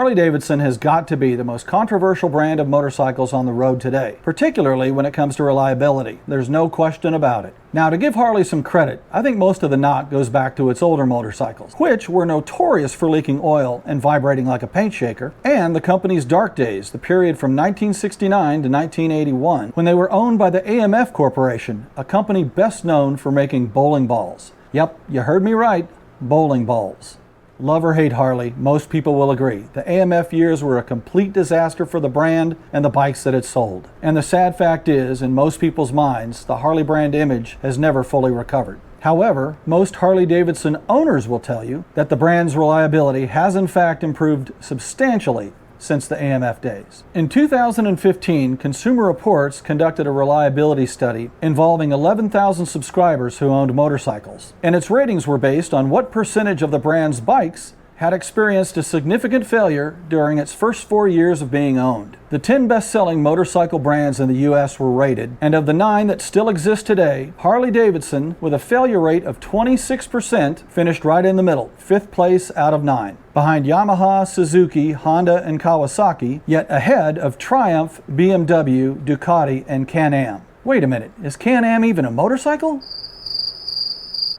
Harley Davidson has got to be the most controversial brand of motorcycles on the road today, particularly when it comes to reliability. There's no question about it. Now, to give Harley some credit, I think most of the knock goes back to its older motorcycles, which were notorious for leaking oil and vibrating like a paint shaker, and the company's dark days, the period from 1969 to 1981, when they were owned by the AMF Corporation, a company best known for making bowling balls. Yep, you heard me right, bowling balls. Love or hate Harley, most people will agree. The AMF years were a complete disaster for the brand and the bikes that it sold. And the sad fact is, in most people's minds, the Harley brand image has never fully recovered. However, most Harley Davidson owners will tell you that the brand's reliability has in fact improved substantially since the AMF days. In 2015, Consumer Reports conducted a reliability study involving 11,000 subscribers who owned motorcycles, and its ratings were based on what percentage of the brand's bikes had experienced a significant failure during its first 4 years of being owned. The 10 best-selling motorcycle brands in the US were rated, and of the 9 that still exist today, Harley Davidson, with a failure rate of 26%, finished right in the middle, 5th place out of 9, behind Yamaha, Suzuki, Honda, and Kawasaki, yet ahead of Triumph, BMW, Ducati, and Can-Am. Wait a minute, is Can-Am even a motorcycle?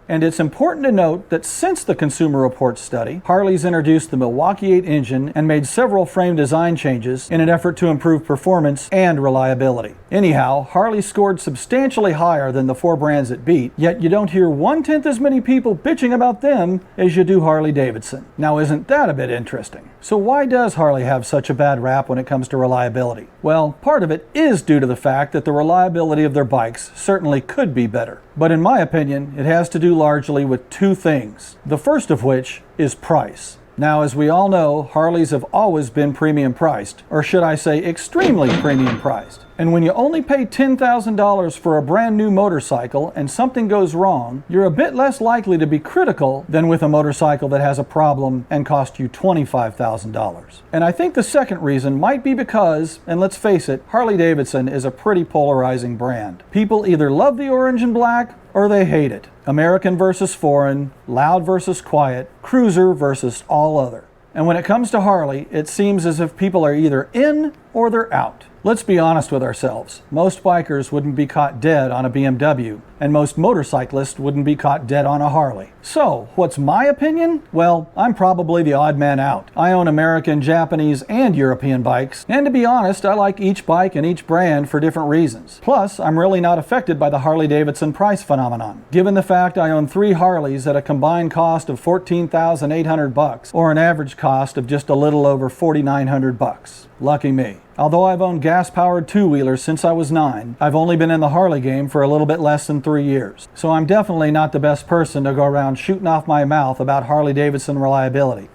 And it's important to note that since the Consumer Reports study, Harley's introduced the Milwaukee 8 engine and made several frame design changes in an effort to improve performance and reliability. Anyhow, Harley scored substantially higher than the 4 brands it beat, yet you don't hear 1/10 as many people bitching about them as you do Harley Davidson. Now, isn't that a bit interesting? So why does Harley have such a bad rap when it comes to reliability? Well, part of it is due to the fact that the reliability of their bikes certainly could be better. But in my opinion, it has to do largely with 2 things. The first of which is price. Now, as we all know, Harleys have always been premium priced, or should I say extremely premium priced. And when you only pay $10,000 for a brand new motorcycle and something goes wrong, you're a bit less likely to be critical than with a motorcycle that has a problem and cost you $25,000. And I think the second reason might be because, and let's face it, Harley Davidson is a pretty polarizing brand. People either love the orange and black or they hate it. American versus foreign, loud versus quiet, cruiser versus all other. And when it comes to Harley, it seems as if people are either in or they're out. Let's be honest with ourselves. Most bikers wouldn't be caught dead on a BMW, and most motorcyclists wouldn't be caught dead on a Harley. So, what's my opinion? Well, I'm probably the odd man out. I own American, Japanese, and European bikes, and to be honest, I like each bike and each brand for different reasons. Plus, I'm really not affected by the Harley Davidson price phenomenon, given the fact I own 3 Harleys at a combined cost of $14,800, or an average cost of just a little over $4,900. Lucky me. Although I've owned gas-powered 2-wheelers since I was 9, I've only been in the Harley game for a little bit less than 3 years. So I'm definitely not the best person to go around shooting off my mouth about Harley Davidson reliability.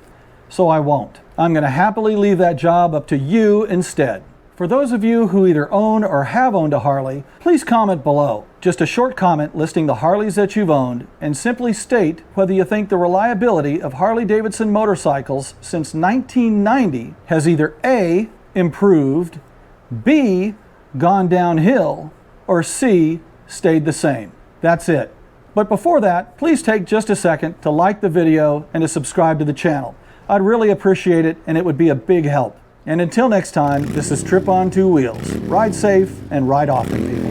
So I won't. I'm going to happily leave that job up to you instead. For those of you who either own or have owned a Harley, please comment below. Just a short comment listing the Harleys that you've owned, and simply state whether you think the reliability of Harley Davidson motorcycles since 1990 has either A, improved, B, gone downhill, or C, stayed the same. That's it. But before that, please take just a second to like the video and to subscribe to the channel. I'd really appreciate it, and it would be a big help. And until next time, this is Tripp on 2 Wheels. Ride safe and ride often, people.